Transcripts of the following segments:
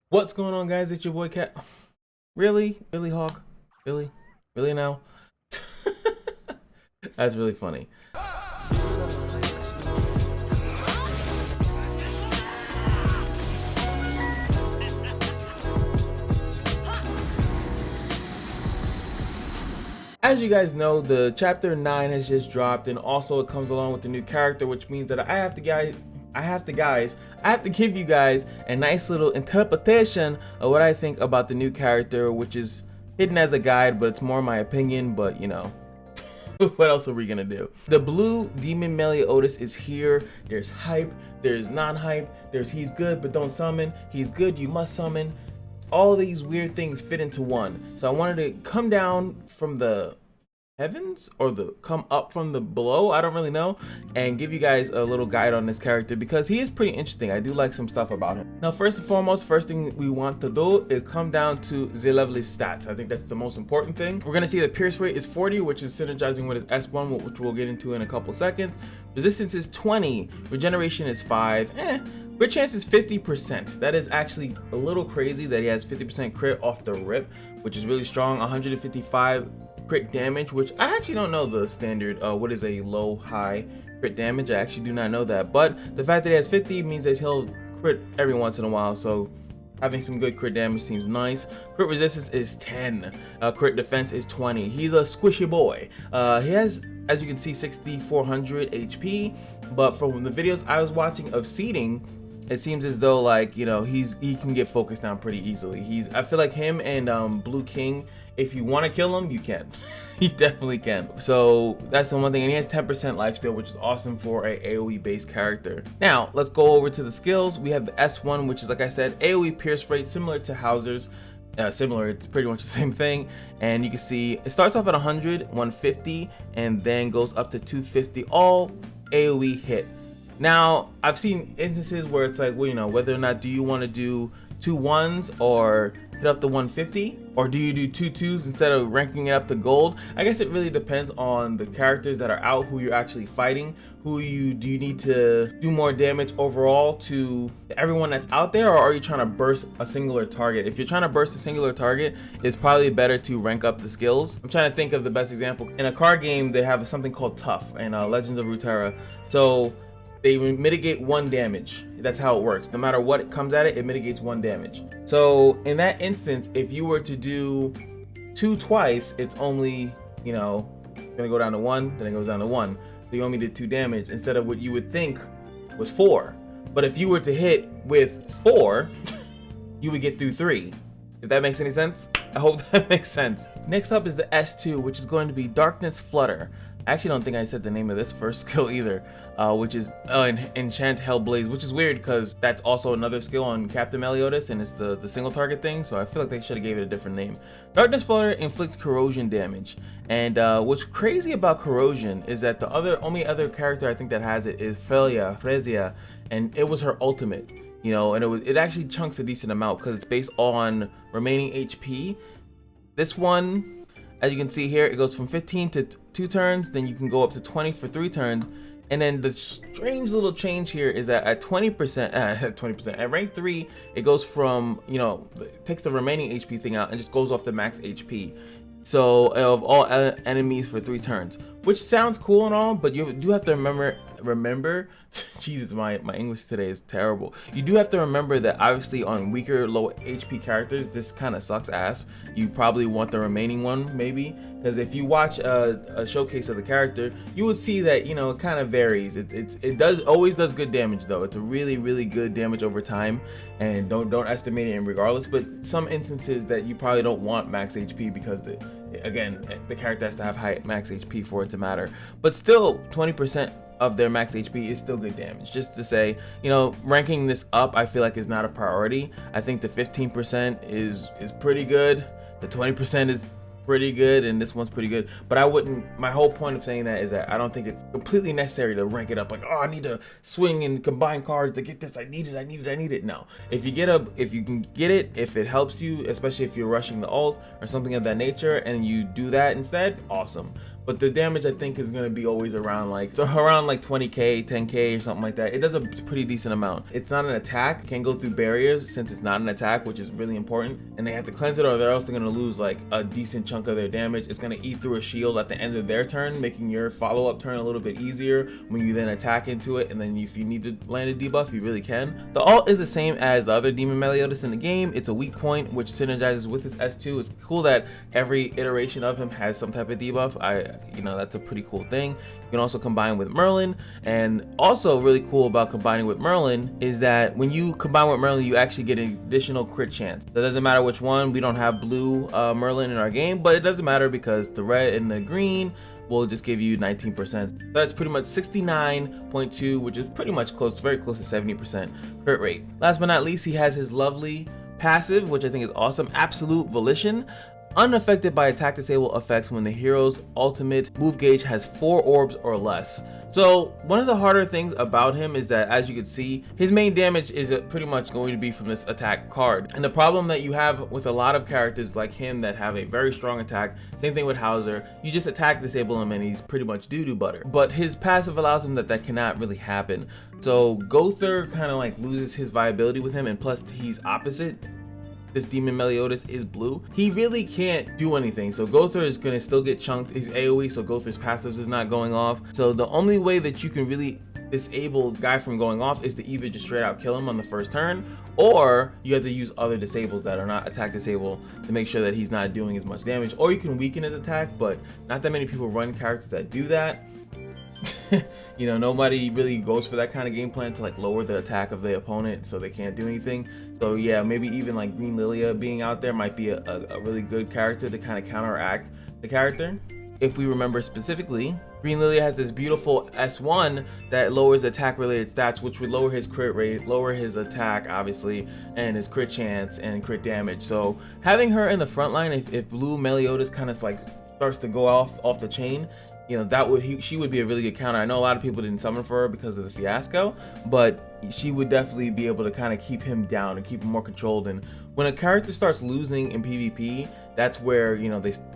What's going on, guys? It's your boy Cat. Really? Really, Hawk? Really? Really now? That's really funny. As you guys know, the chapter 9 has just dropped, and also it comes along with the new character, which means that I have to give you guys a nice little interpretation of what I think about the new character, which is hidden as a guide, but it's more my opinion. But you know, what else are we gonna do? The blue demon Meliodas is here. There's hype, there's non-hype, there's he's good but don't summon, he's good you must summon. All these weird things fit into one. So I wanted to come down from the heavens or come up from the below, I don't really know, and give you guys a little guide on this character because he is pretty interesting. I do like some stuff about him. Now, first and foremost, first thing we want to do is come down to the level stats. I think that's the most important thing. We're gonna see the pierce rate is 40, which is synergizing with his S1, which we'll get into in a couple seconds. Resistance is 20, regeneration is 5. Crit chance is 50%. That is actually a little crazy that he has 50% crit off the rip, which is really strong. 155 crit damage, which I actually don't know the standard. What is a low high crit damage? I actually do not know that. But the fact that he has 50 means that he'll crit every once in a while. So having some good crit damage seems nice. Crit resistance is 10. Crit defense is 20. He's a squishy boy. He has, as you can see, 6,400 HP. But from the videos I was watching of seeding, it seems as though, like, you know, he can get focused down pretty easily. I feel like him and Blue King, if you want to kill him, you can. He definitely can. So that's the one thing. And he has 10% lifesteal, which is awesome for a AOE based character. Now let's go over to the skills. We have the S1, which is, like I said, AOE pierce rate, similar to Hauser's. Similar, it's pretty much the same thing. And you can see it starts off at 100, 150, and then goes up to 250, all AOE hit. Now, I've seen instances where it's like, well, you know, whether or not do you want to do 2 1s or hit up to 150, or do you do 2 2s instead of ranking it up to gold? I guess it really depends on the characters that are out, who you're actually fighting, do you need to do more damage overall to everyone that's out there, or are you trying to burst a singular target? If you're trying to burst a singular target, it's probably better to rank up the skills. I'm trying to think of the best example. In a card game, they have something called Tough in Legends of Runeterra. So they mitigate 1 damage. That's how it works. No matter what comes at it, it mitigates 1 damage. So in that instance, if you were to do 2 twice, it's only, you know, gonna go down to 1, then it goes down to 1. So you only did 2 damage instead of what you would think was 4. But if you were to hit with 4, you would get through 3. If that makes any sense? I hope that makes sense. Next up is the S2, which is going to be Darkness Flutter. I actually don't think I said the name of this first skill either, which is Enchant Hellblaze, which is weird because that's also another skill on Captain Meliodas, and it's the single target thing, so I feel like they should have gave it a different name. Darkness Flutter inflicts corrosion damage, and what's crazy about corrosion is that the only other character I think that has it is Frezia, and it was her ultimate, you know, and it actually chunks a decent amount because it's based on remaining HP. This one, as you can see here, it goes from 15 to 2 turns, then you can go up to 20 for 3 turns. And then the strange little change here is that at 20%, at rank 3, it goes from, you know, it takes the remaining HP thing out and just goes off the max HP. So of all enemies for 3 turns, which sounds cool and all, but you do have to remember Jesus, my English today is terrible. You do have to remember that obviously on weaker, low HP characters, this kind of sucks ass. You probably want the remaining one, maybe, because if you watch a showcase of the character, you would see that, you know, it kind of varies. It always does good damage though. It's a really good damage over time, and don't estimate it in regardless. But some instances that you probably don't want max HP because again, the character has to have high max HP for it to matter. But still, 20% of their max HP is still good damage. Just to say, you know, ranking this up I feel like is not a priority. I think the 15% is pretty good, the 20% is pretty good, and this one's pretty good. But I wouldn't, my whole point of saying that is that I don't think it's completely necessary to rank it up like, oh, I need to swing and combine cards to get this, I need it. No, if you can get it, if it helps you, especially if you're rushing the ult or something of that nature, and you do that instead, awesome. but the damage I think is gonna be always around like 20k, 10k or something like that. It does a pretty decent amount. It's not an attack, it can go through barriers since it's not an attack, which is really important, and they have to cleanse it or else they're gonna lose like a decent chunk of their damage. It's gonna eat through a shield at the end of their turn, making your follow-up turn a little bit easier when you then attack into it, and then if you need to land a debuff, you really can. The ult is the same as the other Demon Meliodas in the game. It's a weak point which synergizes with his S2. It's cool that every iteration of him has some type of debuff. That's a pretty cool thing. You can also combine with Merlin, and also really cool about combining with Merlin is that when you combine with Merlin, you actually get an additional crit chance. That doesn't matter which one. We don't have blue Merlin in our game, but it doesn't matter because the red and the green will just give you 19%. So that's pretty much 69.2, which is pretty much close, very close to 70% crit rate. Last but not least, he has his lovely passive, which I think is awesome, Absolute Volition. Unaffected by attack disable effects when the hero's ultimate move gauge has 4 orbs or less. So one of the harder things about him is that, as you can see, his main damage is pretty much going to be from this attack card. And the problem that you have with a lot of characters like him that have a very strong attack, same thing with Hauser, you just attack disable him and he's pretty much doo-doo butter. But his passive allows him that cannot really happen. So Gowther kind of like loses his viability with him, and plus he's opposite. This Demon Meliodas is blue. He really can't do anything. So Gowther is gonna still get chunked. He's AOE, so Gowther's passives is not going off. So the only way that you can really disable guy from going off is to either just straight out kill him on the first turn, or you have to use other disables that are not attack disable to make sure that he's not doing as much damage. Or you can weaken his attack, but not that many people run characters that do that. Nobody really goes for that kind of game plan to like lower the attack of the opponent so they can't do anything. So yeah, maybe even like Green Lilia being out there might be a really good character to kind of counteract the character. If we remember specifically, Green Lilia has this beautiful S1 that lowers attack related stats, which would lower his crit rate, lower his attack obviously, and his crit chance and crit damage. So having her in the front line, if blue Meliodas kind of like starts to go off the chain, she would be a really good counter. I know a lot of people didn't summon for her because of the fiasco, but she would definitely be able to kind of keep him down and keep him more controlled. And when a character starts losing in PvP, that's where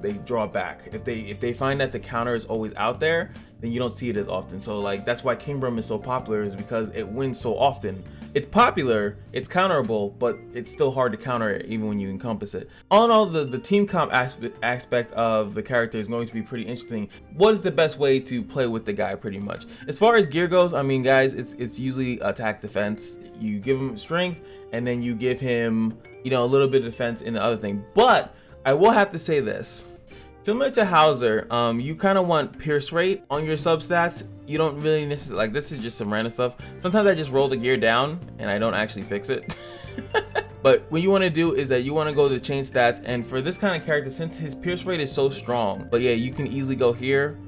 they draw back. If they find that the counter is always out there, then you don't see it as often. So like that's why Kingbrum is so popular, is because it wins so often. It's popular, it's counterable, but it's still hard to counter it even when you encompass it. All in all, the team comp aspect of the character is going to be pretty interesting. What is the best way to play with the guy pretty much? As far as gear goes, I mean guys, it's usually attack defense. You give him strength and then you give him a little bit of defense in the other thing. But I will have to say this. Similar to Hauser, you kind of want pierce rate on your substats. You don't really necessarily, like, this is just some random stuff. Sometimes I just roll the gear down and I don't actually fix it. But what you want to do is that you want to go to chain stats, and for this kind of character, since his pierce rate is so strong, but yeah, you can easily go here,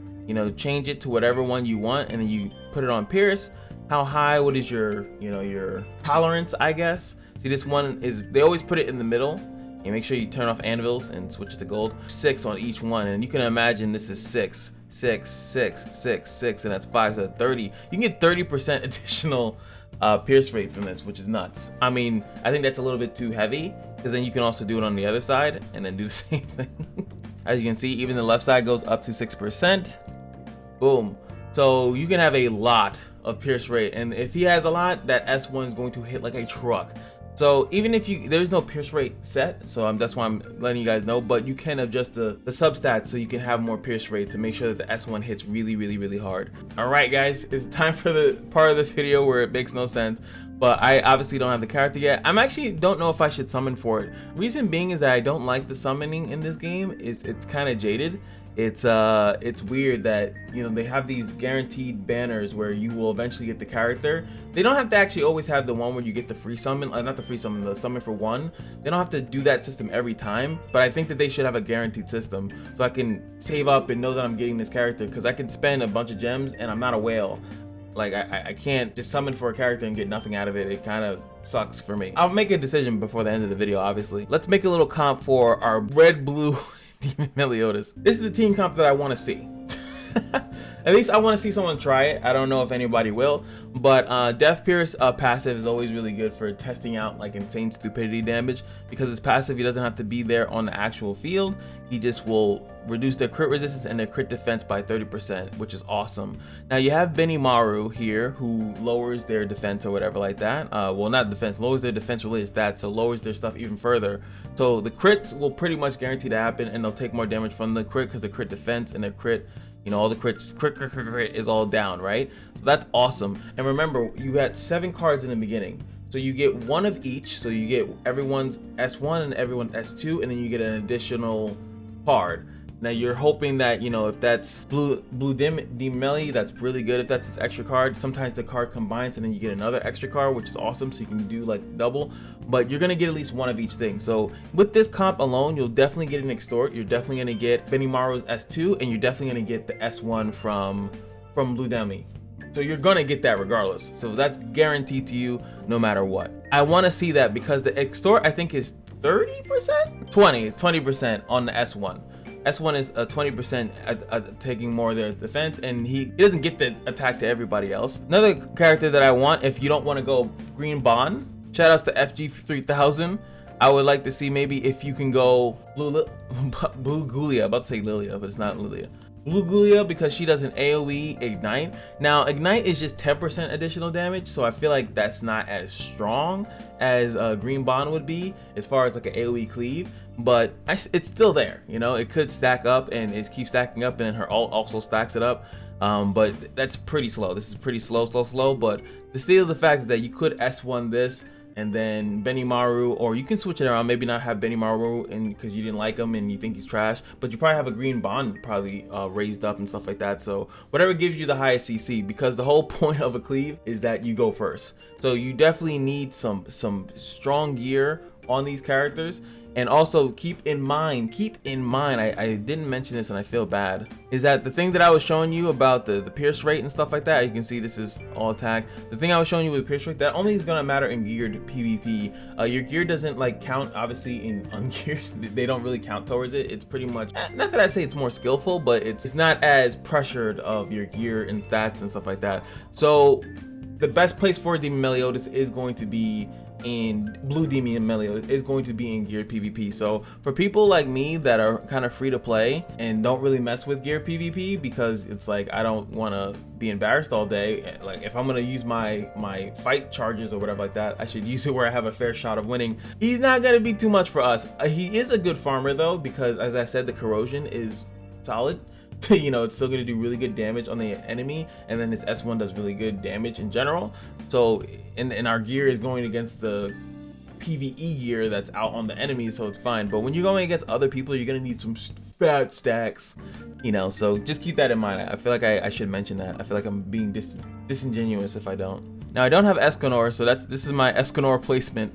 change it to whatever one you want, and then you put it on pierce. How high, what is your, your tolerance, I guess. See, this one is, they always put it in the middle. And make sure you turn off anvils and switch it to gold. 6 on each one, and you can imagine this is 6, 6, 6, 6, 6, and that's 5, so 30. You can get 30% additional pierce rate from this, which is nuts. I mean, I think that's a little bit too heavy, because then you can also do it on the other side and then do the same thing. As you can see, even the left side goes up to 6%. Boom. So you can have a lot of pierce rate, and if he has a lot, that S1 is going to hit like a truck. So even if there's no pierce rate set, so that's why I'm letting you guys know, but you can adjust the substats so you can have more pierce rate to make sure that the S1 hits really, really, really hard. All right, guys, it's time for the part of the video where it makes no sense, but I obviously don't have the character yet. I'm actually don't know if I should summon for it. Reason being is that I don't like the summoning in this game. It's kind of jaded. It's weird that they have these guaranteed banners where you will eventually get the character. They don't have to actually always have the one where you get the free summon, not the free summon, the summon for one. They don't have to do that system every time, but I think that they should have a guaranteed system so I can save up and know that I'm getting this character, because I can spend a bunch of gems and I'm not a whale. Like I can't just summon for a character and get nothing out of it. It kind of sucks for me. I'll make a decision before the end of the video, obviously. Let's make a little comp for our red blue Demon Meliodas. This is the team comp that I want to see. At least I want to see someone try it. I don't know if anybody will, but Death Pierce passive is always really good for testing out like insane stupidity damage, because it's passive. He doesn't have to be there on the actual field. He just will reduce their crit resistance and their crit defense by 30%, which is awesome. Now you have Benimaru here, who lowers their defense or whatever like that. Well, not defense, lowers their defense related stats, so lowers their stuff even further. So the crits will pretty much guarantee to happen, and they'll take more damage from the crit because the crit defense and their crit, you know, all the crits, crit is all down, right? So that's awesome. And remember, you had 7 cards in the beginning. So you get 1 of each. So you get everyone's S1 and everyone's S2, and then you get an additional card. Now you're hoping that, you know, if that's blue MELI, that's really good. If that's its extra card, sometimes the card combines and then you get another extra card, which is awesome. So you can do like double, but you're gonna get at least 1 of each thing. So with this comp alone, you'll definitely get an Extort. You're definitely gonna get Benimaru's S2, and you're definitely gonna get the S1 from Blue MELI. So you're gonna get that regardless. So that's guaranteed to you no matter what. I want to see that because the Extort I think is 30%, 20% on the S1. S1 is 20% taking more of their defense, and he doesn't get the attack to everybody else. Another character that I want, if you don't want to go Green Bond, shout outs to FG3000. I would like to see maybe if you can go Blue Gulia. I'm about to say Lilia, but it's not Lilia. Blue Gulia, because she does an AOE Ignite. Now Ignite is just 10% additional damage, so I feel like that's not as strong as Green Bond would be as far as like an AOE Cleave, but it's still there, you know. It could stack up, and it keeps stacking up, and then her ult also stacks it up, but that's pretty slow. This is pretty slow, but the still the fact that you could S1 this and then Benimaru, or you can switch it around, maybe not have Benimaru in because you didn't like him and you think he's trash, but you probably have a Green Bond probably raised up and stuff like that. So whatever gives you the highest CC, because the whole point of a Cleave is that you go first. So you definitely need some strong gear on these characters. And also keep in mind, I didn't mention this and I feel bad, is that the thing that I was showing you about the pierce rate and stuff like that, you can see this is all attack. The thing I was showing you with pierce rate, that only is gonna matter in geared PvP. Your gear doesn't like count, obviously in ungeared, they don't really count towards it. It's pretty much, not that I say it's more skillful, but it's not as pressured of your gear and stats and stuff like that. So the best place for Demon Meliodas is going to be in Blue Demon MELI, is going to be in geared PvP. So for people like me that are kind of free to play and don't really mess with geared PvP, because it's like I don't want to be embarrassed all day, like if I'm gonna use my fight charges or whatever like that, I should use it where I have a fair shot of winning. He's not gonna be too much for us. He is a good farmer though, because as I said, the corrosion is solid. You know, it's still gonna do really good damage on the enemy, and then his S1 does really good damage in general. So and our gear is going against the PvE gear that's out on the enemy, so it's fine. But when you're going against other people, you're gonna need some fat stacks, you know, so just keep that in mind. I feel like I should mention that. I feel like I'm being disingenuous if I don't. Now I don't have Escanor, so this is my Escanor placement.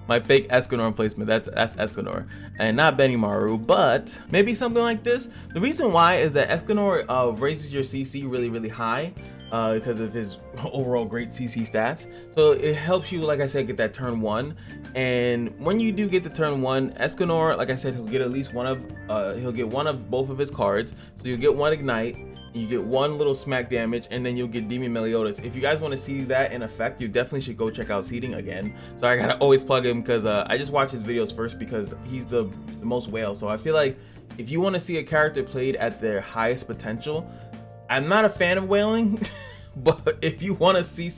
My fake Escanor placement, that's Escanor, and not Benimaru, but maybe something like this. The reason why is that Escanor raises your CC really high because of his overall great CC stats. So it helps you, like I said, get that turn 1. And when you do get the turn 1, Escanor, like I said, he'll get at least one of both of his cards. So you'll get 1 Ignite, you get 1 little smack damage, and then you'll get Demon Meliodas. If you guys want to see that in effect, you definitely should go check out Seeding again. So I gotta always plug him because I just watch his videos first because he's the most whale. So I feel like if you want to see a character played at their highest potential, I'm not a fan of whaling, but if you want to see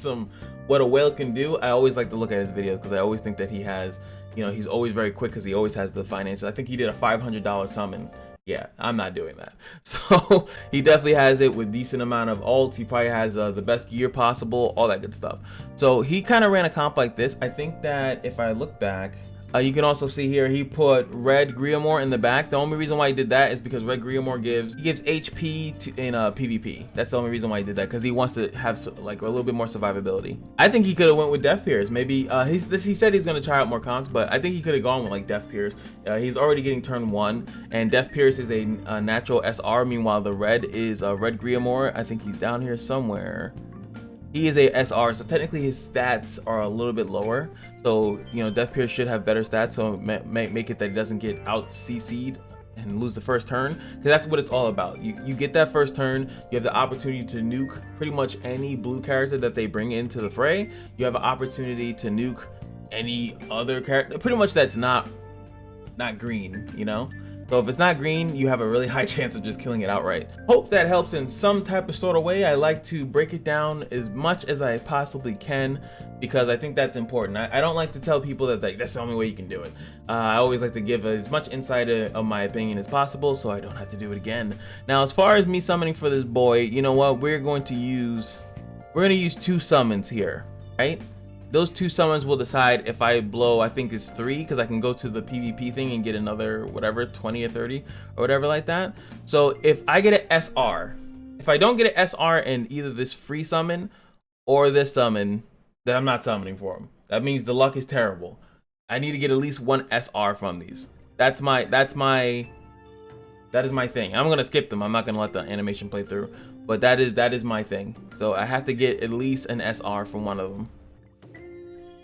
what a whale can do, I always like to look at his videos because I always think that he has, you know, he's always very quick because he always has the finances. I think he did a $500 summon. Yeah, I'm not doing that. So he definitely has it with decent amount of ults. He probably has the best gear possible, all that good stuff. So he kind of ran a comp like this. I think that if I look back, you can also see here he put Red Griamore in the back. The only reason why he did that is because Red Griamore gives HP in PvP. That's the only reason why he did that, because he wants to have like a little bit more survivability. I think he could have went with Death Pierce. Maybe he said he's gonna try out more comps, but I think he could have gone with like Death Pierce. He's already getting turn 1, and Death Pierce is a natural SR. Meanwhile, the red is Red Griamore. I think he's down here somewhere. He is a SR, so technically his stats are a little bit lower. So, you know, Death Pierce should have better stats, so make it that he doesn't get out CC'd and lose the first turn, because that's what it's all about. You get that first turn, you have the opportunity to nuke pretty much any blue character that they bring into the fray. You have an opportunity to nuke any other character, pretty much that's not green, you know? So if it's not green, you have a really high chance of just killing it outright. Hope that helps in some type of sort of way. I like to break it down as much as I possibly can because I think that's important. I don't like to tell people that like that's the only way you can do it. I always like to give as much insight of my opinion as possible so I don't have to do it again. Now, as far as me summoning for this boy, you know what? We're going to use 2 summons here, right? Those 2 summons will decide if I blow, I think it's 3, because I can go to the PvP thing and get another, whatever, 20 or 30 or whatever like that. So if I get an SR, if I don't get an SR in either this free summon or this summon, then I'm not summoning for him. That means the luck is terrible. I need to get at least 1 SR from these. That is my thing. I'm gonna skip them. I'm not gonna let the animation play through, but that is my thing. So I have to get at least an SR from one of them.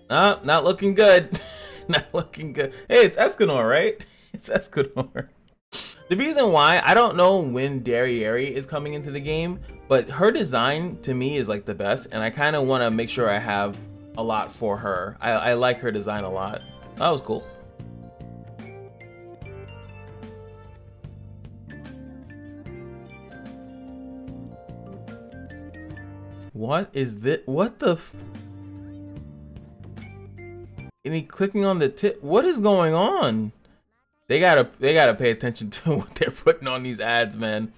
Not looking good. Not looking good. Hey, it's Escanor, right? It's Escanor. The reason why, I don't know when Derriere is coming into the game, but her design to me is like the best, and I kind of want to make sure I have a lot for her. I like her design a lot. That was cool. What is this? What the and he clicking on the tip. What is going on? They gotta pay attention to what they're putting on these ads, man.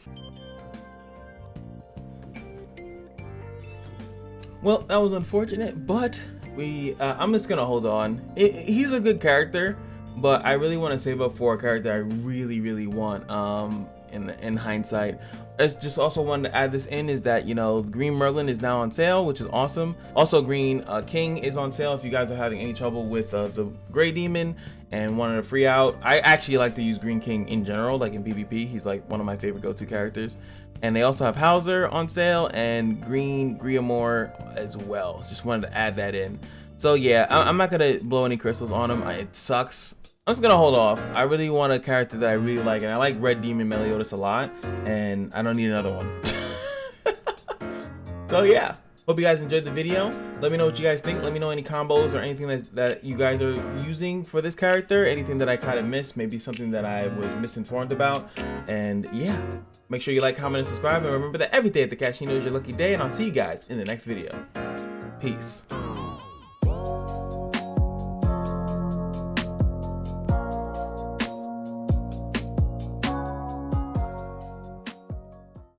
Well, that was unfortunate, but I'm just gonna hold on. He's a good character, but I really want to save up for a character I really want. In hindsight, I just also wanted to add this in is that, you know, Green Merlin is now on sale, which is awesome. Also, Green King is on sale if you guys are having any trouble with the Gray Demon and wanted to free out. I actually like to use Green King in general, like in PvP. He's like one of my favorite go-to characters. And they also have Hauser on sale and Green Griamore as well. Just wanted to add that in. So yeah, I'm not gonna blow any crystals on him. It sucks. I'm just gonna hold off. I really want a character that I really like, and I like Red Demon Meliodas a lot, and I don't need another one. So yeah, hope you guys enjoyed the video. Let me know what you guys think. Let me know any combos or anything that you guys are using for this character, anything that I kind of missed, maybe something that I was misinformed about. And yeah, make sure you like, comment, and subscribe, and remember that every day at the casino is your lucky day, and I'll see you guys in the next video. Peace.